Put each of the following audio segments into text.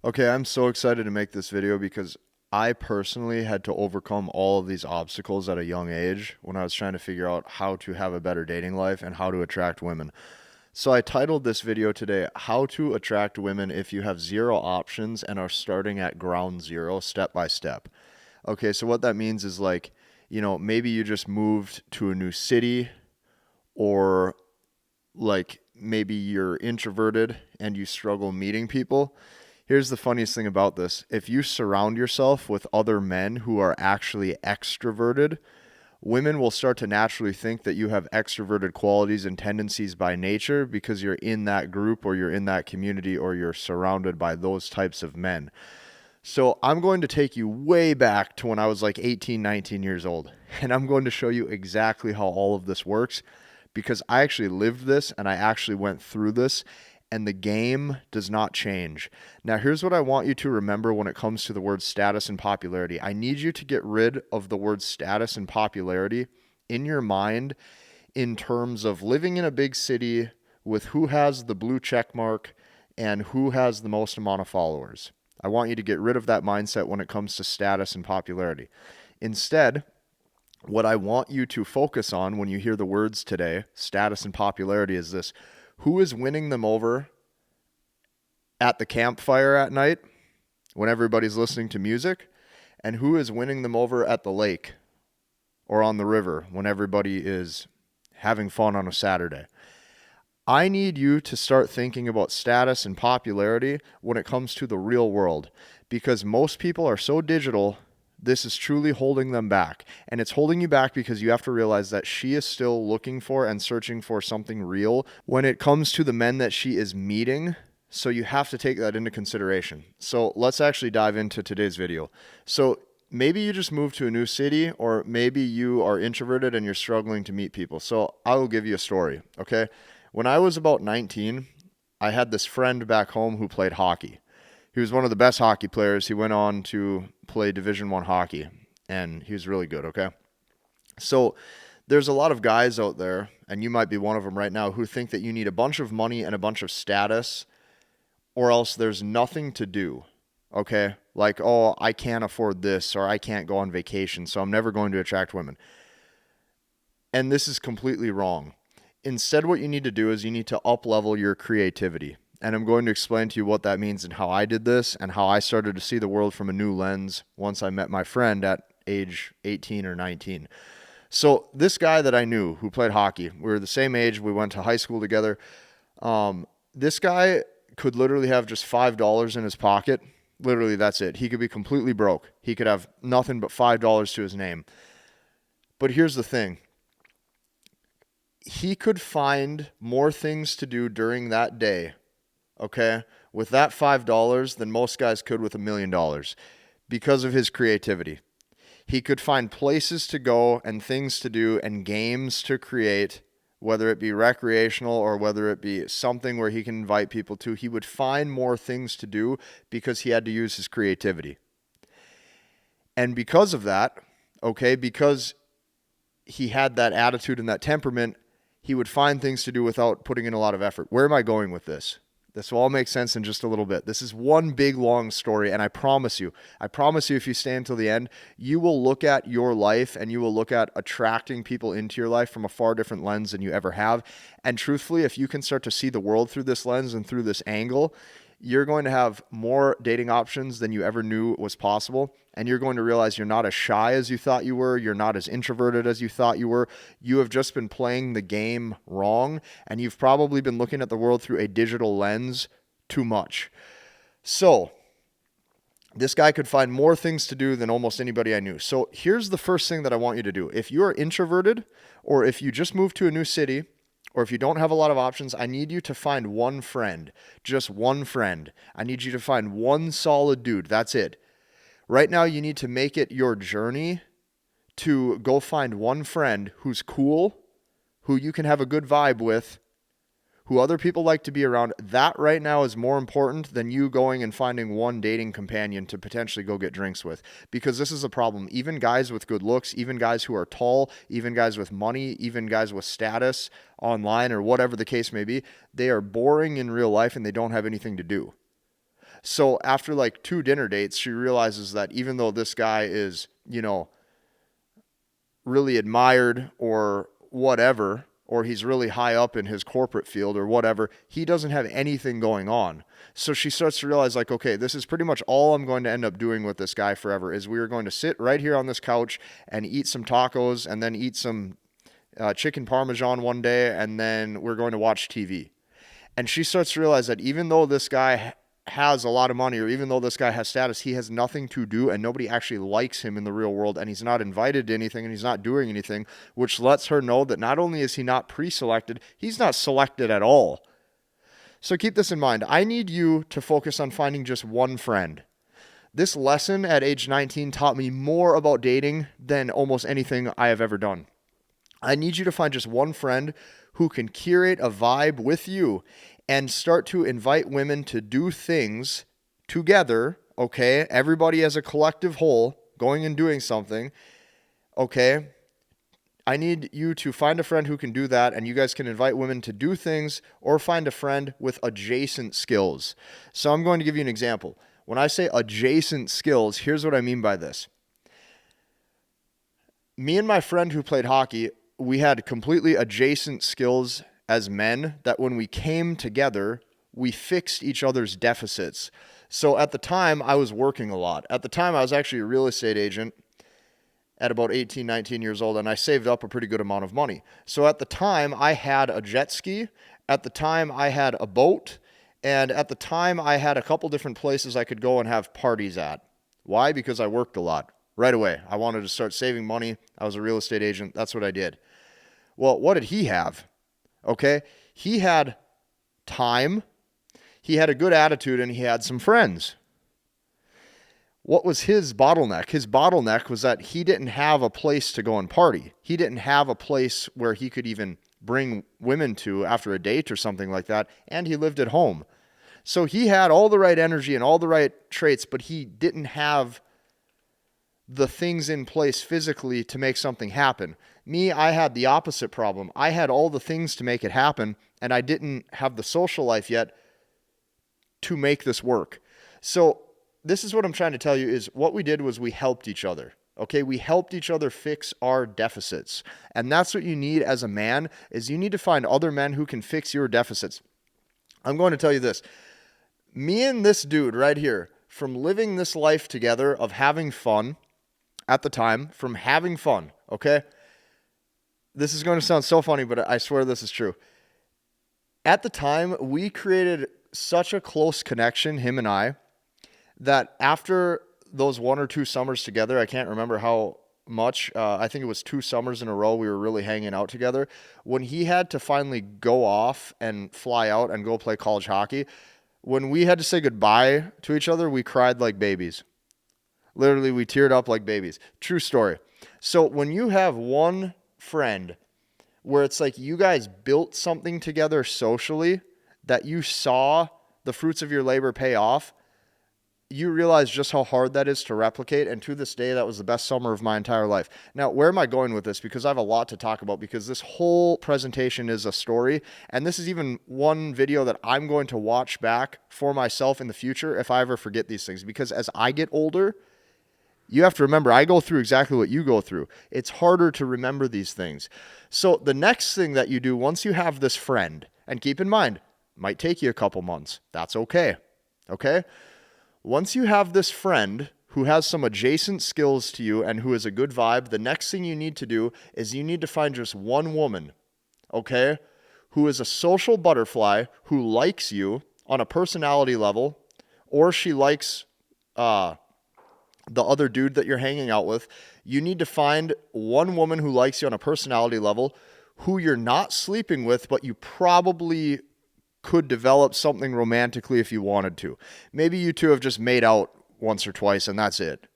Okay, I'm so excited to make this video because I personally had to overcome all of these obstacles at a young age when I was trying to figure out how to have a better dating life and how to attract women. So I titled this video today, How to Attract Women If You Have Zero Options and Are Starting at Ground Zero, Step by Step. Okay, so what that means is maybe you just moved to a new city, or maybe you're introverted and you struggle meeting people. Here's the funniest thing about this. If you surround yourself with other men who are actually extroverted, women will start to naturally think that you have extroverted qualities and tendencies by nature because you're in that group or you're in that community or you're surrounded by those types of men. So I'm going to take you way back to when I was like 18, 19 years old, and I'm going to show you exactly how all of this works because I actually lived this and I actually went through this, and the game does not change. Now, here's what I want you to remember when it comes to the words status and popularity. I need you to get rid of the words status and popularity in your mind in terms of living in a big city with who has the blue check mark and who has the most amount of followers. I want you to get rid of that mindset when it comes to status and popularity. Instead, what I want you to focus on when you hear the words today, status and popularity, is this: who is winning them over at the campfire at night when everybody's listening to music, and who is winning them over at the lake or on the river when everybody is having fun on a Saturday. I need you to start thinking about status and popularity when it comes to the real world, because most people are so digital. This is truly holding them back. And it's holding you back because you have to realize that she is still looking for and searching for something real when it comes to the men that she is meeting. So you have to take that into consideration. So let's actually dive into today's video. So maybe you just moved to a new city, or maybe you are introverted and you're struggling to meet people. So I will give you a story, okay? When I was about 19, I had this friend back home who played hockey. He was one of the best hockey players. He went on to play Division I hockey, and he was really good, okay? So there's a lot of guys out there, and you might be one of them right now, who think that you need a bunch of money and a bunch of status, or else there's nothing to do, okay? Like, oh, I can't afford this, or I can't go on vacation, so I'm never going to attract women. And this is completely wrong. Instead, what you need to do is you need to up-level your creativity. And I'm going to explain to you what that means and how I did this and how I started to see the world from a new lens once I met my friend at age 18 or 19. So this guy that I knew who played hockey, we were the same age. We went to high school together. This guy could literally have just $5 in his pocket. Literally, that's it. He could be completely broke. He could have nothing but $5 to his name. But here's the thing. He could find more things to do during that day, okay, with that $5 than most guys could with $1 million because of his creativity. He could find places to go and things to do and games to create, whether it be recreational or whether it be something where he can invite people to. He would find more things to do because he had to use his creativity. And because of that, okay, because he had that attitude and that temperament, he would find things to do without putting in a lot of effort. Where am I going with this? This will all make sense in just a little bit. This is one big, long story, and I promise you, if you stay until the end, you will look at your life and you will look at attracting people into your life from a far different lens than you ever have. And truthfully, if you can start to see the world through this lens and through this angle, you're going to have more dating options than you ever knew was possible. And you're going to realize you're not as shy as you thought you were. You're not as introverted as you thought you were. You have just been playing the game wrong. And you've probably been looking at the world through a digital lens too much. So this guy could find more things to do than almost anybody I knew. So here's the first thing that I want you to do. If you are introverted, or if you just moved to a new city, or if you don't have a lot of options, I need you to find one friend, just one friend. I need you to find one solid dude. That's it. Right now, you need to make it your journey to go find one friend who's cool, who you can have a good vibe with, who other people like to be around. That right now is more important than you going and finding one dating companion to potentially go get drinks with. Because this is a problem. Even guys with good looks, even guys who are tall, even guys with money, even guys with status online or whatever the case may be, they are boring in real life and they don't have anything to do. So after like 2 dinner dates, she realizes that even though this guy is, really admired or whatever, or he's really high up in his corporate field or whatever, he doesn't have anything going on. So she starts to realize, like, okay, this is pretty much all I'm going to end up doing with this guy forever is we are going to sit right here on this couch and eat some tacos and then eat some chicken parmesan one day, and then we're going to watch TV. And she starts to realize that even though this guy has a lot of money, or even though this guy has status, he has nothing to do and nobody actually likes him in the real world, and he's not invited to anything and he's not doing anything, which lets her know that not only is he not pre-selected, he's not selected at all. So keep this in mind. I need you to focus on finding just one friend. This lesson at age 19 taught me more about dating than almost anything I have ever done. I need you to find just one friend who can curate a vibe with you and start to invite women to do things together, okay? Everybody as a collective whole, going and doing something, okay? I need you to find a friend who can do that, and you guys can invite women to do things, or find a friend with adjacent skills. So I'm going to give you an example. When I say adjacent skills, here's what I mean by this. Me and my friend who played hockey, we had completely adjacent skills as men that when we came together, we fixed each other's deficits. So at the time, I was working a lot. At the time, I was actually a real estate agent at about 18, 19 years old, and I saved up a pretty good amount of money. So at the time, I had a jet ski. At the time, I had a boat. And at the time, I had a couple different places I could go and have parties at. Why? Because I worked a lot. Right away, I wanted to start saving money. I was a real estate agent. That's what I did. Well, what did he have? Okay, he had time, he had a good attitude, and he had some friends. What was his bottleneck? His bottleneck was that he didn't have a place to go and party. He didn't have a place where he could even bring women to after a date or something like that, and he lived at home. So he had all the right energy and all the right traits, but he didn't have the things in place physically to make something happen. Me, I had the opposite problem. I had all the things to make it happen, and I didn't have the social life yet to make this work. So this is what I'm trying to tell you is what we did was we helped each other. Okay, we helped each other fix our deficits. And that's what you need as a man, is you need to find other men who can fix your deficits. I'm going to tell you this. Me and this dude right here, from living this life together of having fun at the time, from having fun, okay? This is going to sound so funny, but I swear this is true. At the time, we created such a close connection, him and I, that after those 1 or 2 summers together, I can't remember how much, I think it was 2 summers in a row we were really hanging out together. When he had to finally go off and fly out and go play college hockey, when we had to say goodbye to each other, we cried like babies. Literally, we teared up like babies. True story. So when you have one friend where it's like you guys built something together socially that you saw the fruits of your labor pay off, you realize just how hard that is to replicate. And to this day, that was the best summer of my entire life. Now, where am I going with this? Because I have a lot to talk about, because this whole presentation is a story. And this is even one video that I'm going to watch back for myself in the future if I ever forget these things. Because as I get older, you have to remember, I go through exactly what you go through. It's harder to remember these things. So the next thing that you do once you have this friend, and keep in mind, might take you a couple months. That's okay. Okay? Once you have this friend who has some adjacent skills to you and who is a good vibe, the next thing you need to do is you need to find just one woman, okay, who is a social butterfly, who likes you on a personality level, or she likes the other dude that you're hanging out with. You need to find one woman who likes you on a personality level, who you're not sleeping with, but you probably could develop something romantically if you wanted to. Maybe you two have just made out once or twice and that's it.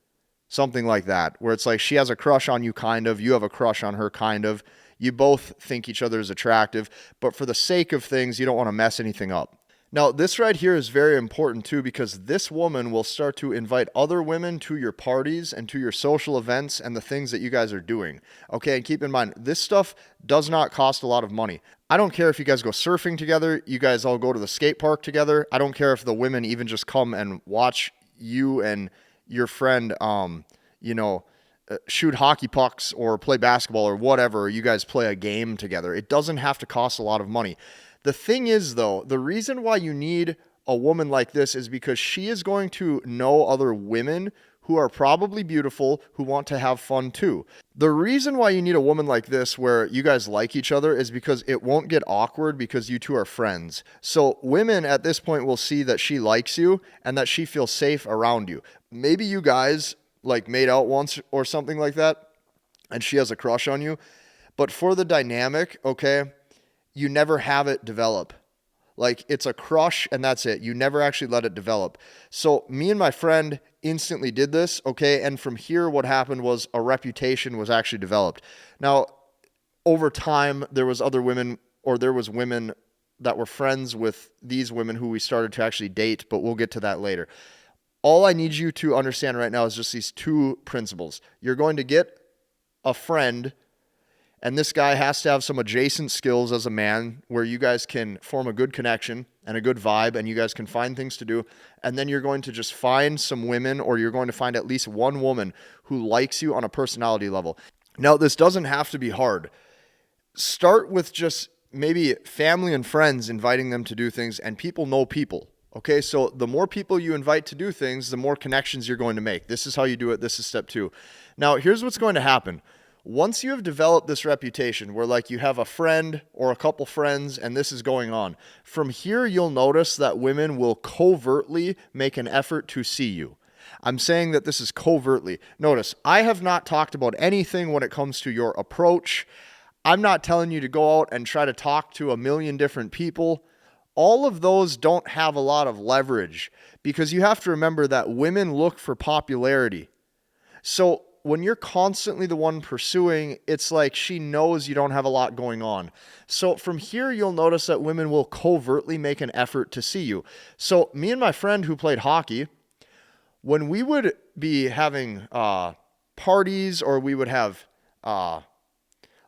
Something like that, where it's like she has a crush on you kind of, you have a crush on her kind of. You both think each other is attractive, but for the sake of things, you don't want to mess anything up. Now, this right here is very important too, because this woman will start to invite other women to your parties and to your social events and the things that you guys are doing. Okay, and keep in mind, this stuff does not cost a lot of money. I don't care if you guys go surfing together, you guys all go to the skate park together. I don't care if the women even just come and watch you and your friend, shoot hockey pucks or play basketball or whatever. You guys play a game together. It doesn't have to cost a lot of money. The thing is, though, the reason why you need a woman like this is because she is going to know other women who are probably beautiful, who want to have fun too. The reason why you need a woman like this where you guys like each other is because it won't get awkward because you two are friends. So women at this point will see that she likes you and that she feels safe around you. Maybe you guys like made out once or something like that and she has a crush on you. But for the dynamic, okay, you never have it develop. Like it's a crush and that's it. You never actually let it develop. So me and my friend instantly did this, okay? And from here, what happened was a reputation was actually developed. Now, over time, there was women that were friends with these women who we started to actually date, but we'll get to that later. All I need you to understand right now is just these two principles. You're going to get a friend, and this guy has to have some adjacent skills as a man where you guys can form a good connection and a good vibe and you guys can find things to do. And then you're going to just find some women, or you're going to find at least one woman who likes you on a personality level. Now, this doesn't have to be hard. Start with just maybe family and friends, inviting them to do things, and people know people. Okay, so the more people you invite to do things, the more connections you're going to make. This is how you do it. This is step 2. Now, here's what's going to happen. Once you have developed this reputation where like you have a friend or a couple friends and this is going on, from here you'll notice that women will covertly make an effort to see you. I'm saying that this is covertly. Notice, I have not talked about anything when it comes to your approach. I'm not telling you to go out and try to talk to a million different people. All of those don't have a lot of leverage because you have to remember that women look for popularity. So when you're constantly the one pursuing, it's like she knows you don't have a lot going on. So from here, you'll notice that women will covertly make an effort to see you. So me and my friend who played hockey, when we would be having parties, or we would have,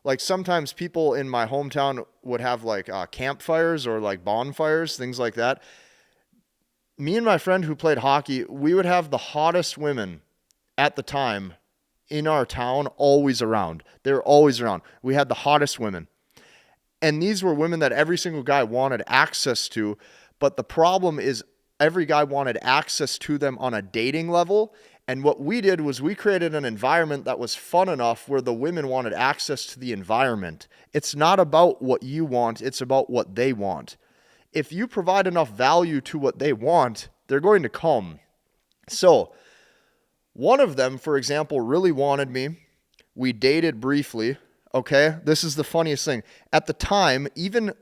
like sometimes people in my hometown would have like campfires or like bonfires, things like that. Me and my friend who played hockey, we would have the hottest women at the time in our town always around. They were always around. We had the hottest women. And these were women that every single guy wanted access to. But the problem is every guy wanted access to them on a dating level. And what we did was we created an environment that was fun enough where the women wanted access to the environment. It's not about what you want. It's about what they want. If you provide enough value to what they want, they're going to come. So one of them, for example, really wanted me. We dated briefly, okay? This is the funniest thing. At the time,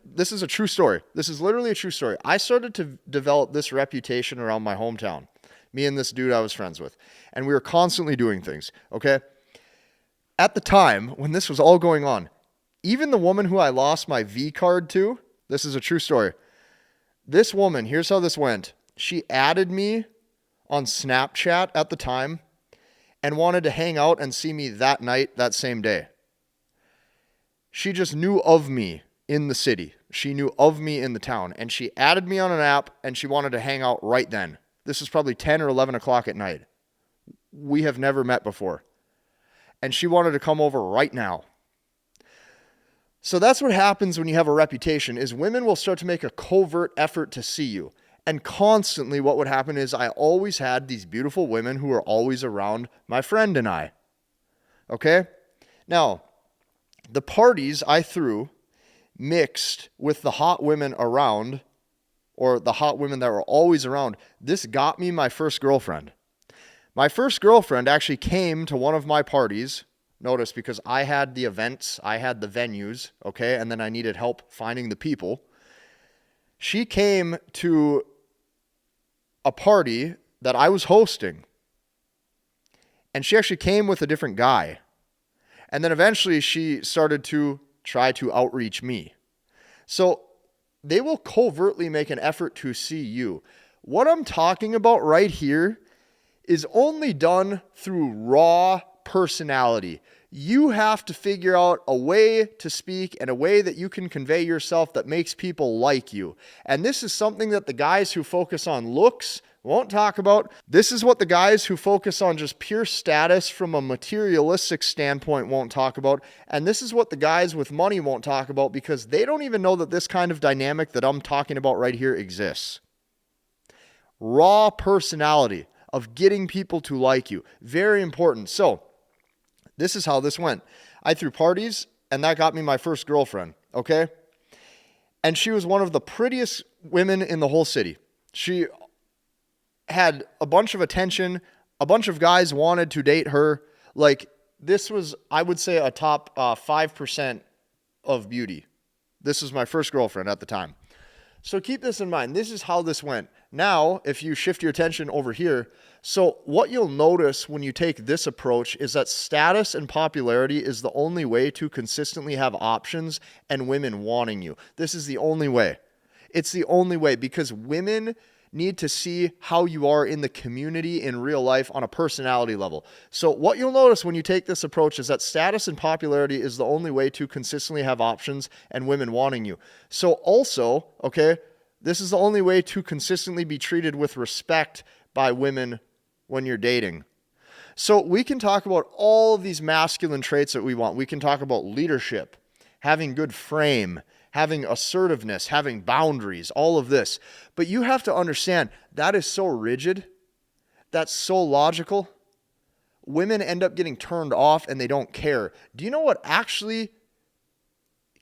this is a true story. This is literally a true story. I started to develop this reputation around my hometown, me and this dude I was friends with, and we were constantly doing things, okay? At the time, when this was all going on, even the woman who I lost my V card to, this is a true story. This woman, here's how this went. She added me on Snapchat at the time and wanted to hang out and see me that night, that same day. She just knew of me in the city. She knew of me in the town, and she added me on an app and she wanted to hang out right then. This was probably 10 or 11 o'clock at night. We have never met before. And she wanted to come over right now. So that's what happens when you have a reputation, is women will start to make a covert effort to see you. And constantly what would happen is I always had these beautiful women who were always around my friend and I. Okay? Now, the parties I threw mixed with the hot women around, or the hot women that were always around. This got me my first girlfriend. My first girlfriend actually came to one of my parties. Notice, because I had the events, I had the venues, okay? And then I needed help finding the people. She came to a party that I was hosting. And she actually came with a different guy. And then eventually she started to try to outreach me. So they will covertly make an effort to see you. What I'm talking about right here is only done through raw personality. You have to figure out a way to speak and a way that you can convey yourself that makes people like you. And this is something that the guys who focus on looks won't talk about. This is what the guys who focus on just pure status from a materialistic standpoint won't talk about. And this is what the guys with money won't talk about, because they don't even know that this kind of dynamic that I'm talking about right here exists. Raw personality of getting people to like you. Very important. So this is how this went. I threw parties, and that got me my first girlfriend, okay? And she was one of the prettiest women in the whole city. She had a bunch of attention. A bunch of guys wanted to date her. Like, this was, I would say, a top 5% of beauty. This was my first girlfriend at the time. So keep this in mind. This is how this went. Now, if you shift your attention over here, so what you'll notice when you take this approach is that status and popularity is the only way to consistently have options and women wanting you. This is the only way. It's the only way, because women need to see how you are in the community in real life on a personality level. So what you'll notice when you take this approach is that status and popularity is the only way to consistently have options and women wanting you. So also, okay, this is the only way to consistently be treated with respect by women when you're dating. So we can talk about all of these masculine traits that we want. We can talk about leadership, having good frame, having assertiveness, having boundaries, all of this. But you have to understand, that is so rigid. That's so logical. Women end up getting turned off and they don't care. Do you know what actually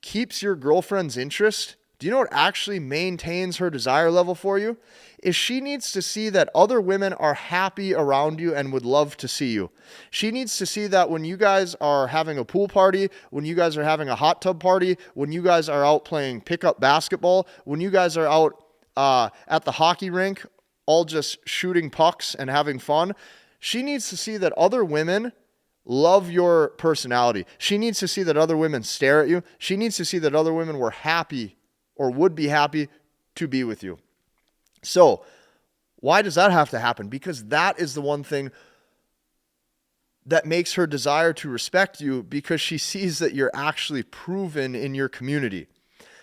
keeps your girlfriend's interest? Do you know what actually maintains her desire level for you? Is she needs to see that other women are happy around you and would love to see you. She needs to see that when you guys are having a pool party, when you guys are having a hot tub party, when you guys are out playing pickup basketball, when you guys are out at the hockey rink, all just shooting pucks and having fun, she needs to see that other women love your personality. She needs to see that other women stare at you. She needs to see that other women were happy or would be happy to be with you. So why does that have to happen? Because that is the one thing that makes her desire to respect you, because she sees that you're actually proven in your community.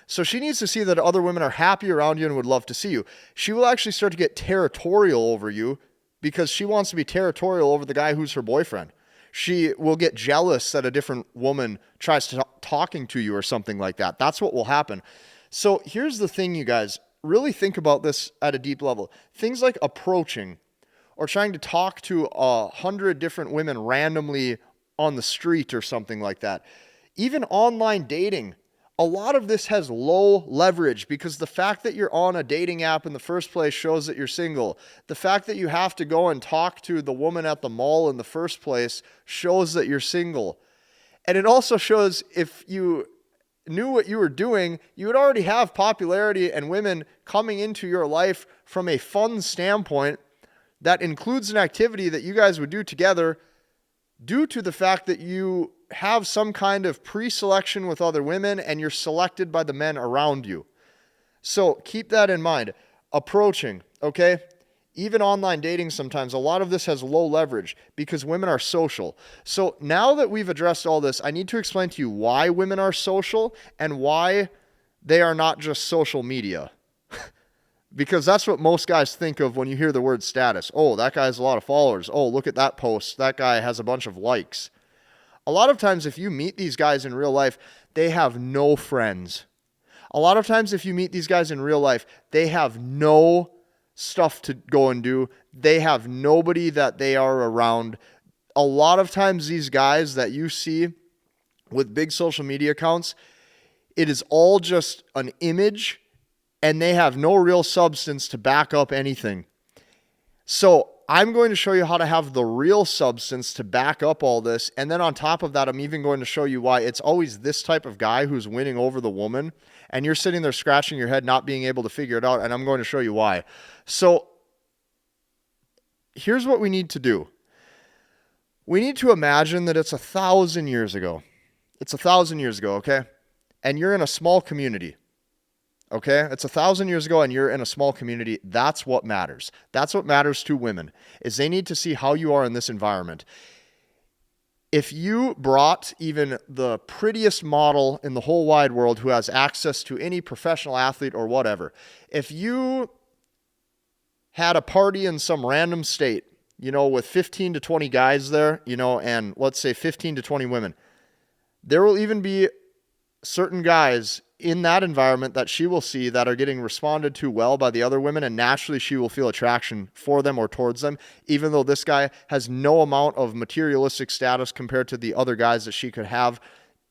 So she needs to see that other women are happy around you and would love to see you. She will actually start to get territorial over you because she wants to be territorial over the guy who's her boyfriend. She will get jealous that a different woman tries to talking to you or something like that. That's what will happen. So here's the thing, you guys. Really think about this at a deep level. Things like approaching or trying to talk to 100 different women randomly on the street or something like that. Even online dating, a lot of this has low leverage because the fact that you're on a dating app in the first place shows that you're single. The fact that you have to go and talk to the woman at the mall in the first place shows that you're single. And it also shows if you knew what you were doing, you would already have popularity and women coming into your life from a fun standpoint that includes an activity that you guys would do together due to the fact that you have some kind of pre-selection with other women and you're selected by the men around you. So keep that in mind. Approaching, okay? Even online dating sometimes, a lot of this has low leverage because women are social. So now that we've addressed all this, I need to explain to you why women are social and why they are not just social media. Because that's what most guys think of when you hear the word status. Oh, that guy has a lot of followers. Oh, look at that post. That guy has a bunch of likes. A lot of times if you meet these guys in real life, they have no friends. A lot of times if you meet these guys in real life, they have no stuff to go and do. They have nobody that they are around. A lot of times these guys that you see with big social media accounts, it is all just an image and they have no real substance to back up anything. So I'm going to show you how to have the real substance to back up all this. And then on top of that, I'm even going to show you why it's always this type of guy who's winning over the woman. And you're sitting there scratching your head, not being able to figure it out. And I'm going to show you why. So here's what we need to do. We need to imagine that it's 1,000 years ago. It's 1,000 years ago, okay? And you're in a small community. Okay? It's 1,000 years ago and you're in a small community. That's what matters. That's what matters to women, is they need to see how you are in this environment. If you brought even the prettiest model in the whole wide world who has access to any professional athlete or whatever, if you had a party in some random state, with 15 to 20 guys there, and let's say 15 to 20 women, there will even be certain guys in that environment that she will see that are getting responded to well by the other women, and naturally she will feel attraction for them or towards them, even though this guy has no amount of materialistic status compared to the other guys that she could have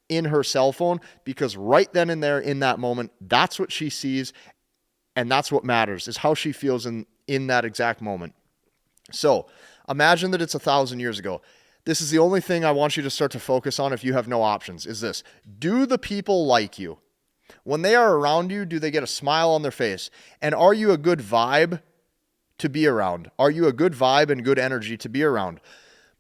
in her cell phone, because right then and there in that moment, that's what she sees, and that's what matters, is how she feels in that exact moment. So imagine that it's 1,000 years ago. This is the only thing I want you to start to focus on if you have no options, is this. Do the people like you? When they are around you, do they get a smile on their face? And are you a good vibe to be around? Are you a good vibe and good energy to be around?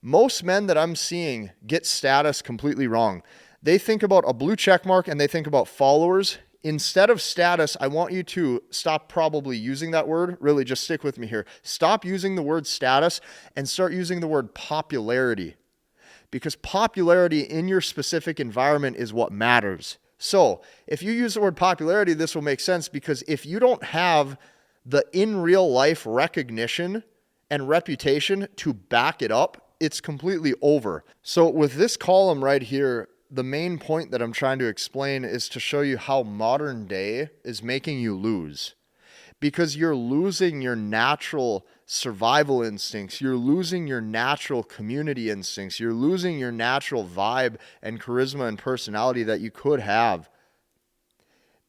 Most men that I'm seeing get status completely wrong. They think about a blue check mark and they think about followers. Instead of status, I want you to stop probably using that word. Really, just stick with me here. Stop using the word status and start using the word popularity. Because popularity in your specific environment is what matters. So if you use the word popularity, this will make sense, because if you don't have the in real life recognition and reputation to back it up, it's completely over. So with this column right here, the main point that I'm trying to explain is to show you how modern day is making you lose. Because you're losing your natural survival instincts. You're losing your natural community instincts. You're losing your natural vibe and charisma and personality that you could have.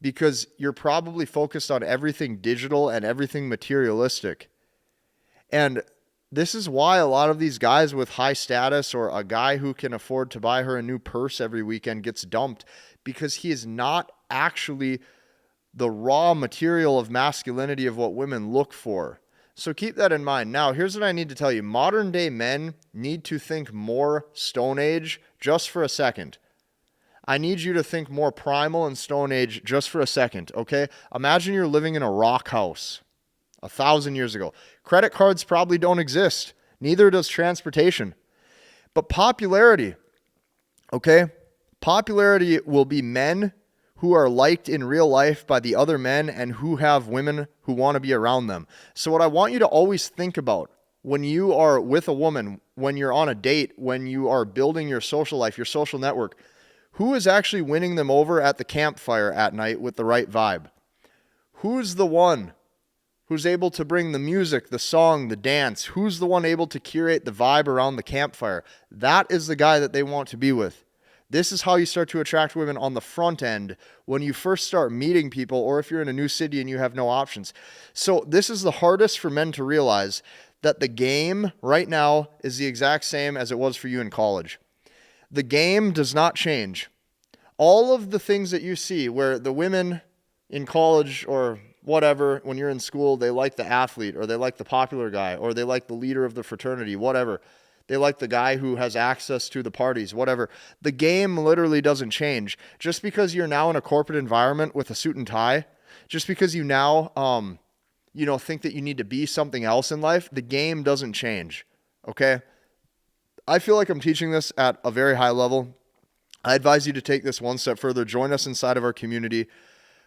Because you're probably focused on everything digital and everything materialistic. And this is why a lot of these guys with high status, or a guy who can afford to buy her a new purse every weekend, gets dumped, because he is not actually the raw material of masculinity of what women look for. So keep that in mind. Now, here's what I need to tell you. Modern day men need to think more Stone Age just for a second. I need you to think more primal and Stone Age just for a second, okay? Imagine you're living in a rock house 1,000 years ago. Credit cards probably don't exist. Neither does transportation. But popularity, okay? Popularity will be men who are liked in real life by the other men and who have women who want to be around them. So what I want you to always think about when you are with a woman, when you're on a date, when you are building your social life, your social network, who is actually winning them over at the campfire at night with the right vibe? Who's the one who's able to bring the music, the song, the dance? Who's the one able to curate the vibe around the campfire? That is the guy that they want to be with. This is how you start to attract women on the front end when you first start meeting people, or if you're in a new city and you have no options. So this is the hardest for men to realize, that the game right now is the exact same as it was for you in college. The game does not change. All of the things that you see where the women in college or whatever, when you're in school, they like the athlete, or they like the popular guy, or they like the leader of the fraternity, whatever. They like the guy who has access to the parties, whatever. The game literally doesn't change. Just because you're now in a corporate environment with a suit and tie, just because you now, think that you need to be something else in life, the game doesn't change, okay? I feel like I'm teaching this at a very high level. I advise you to take this one step further. Join us inside of our community.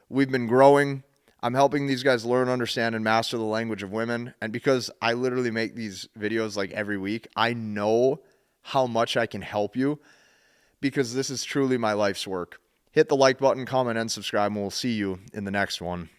We've been growing. I'm helping these guys learn, understand, and master the language of women. And because I literally make these videos like every week, I know how much I can help you, because this is truly my life's work. Hit the like button, comment, and subscribe, and we'll see you in the next one.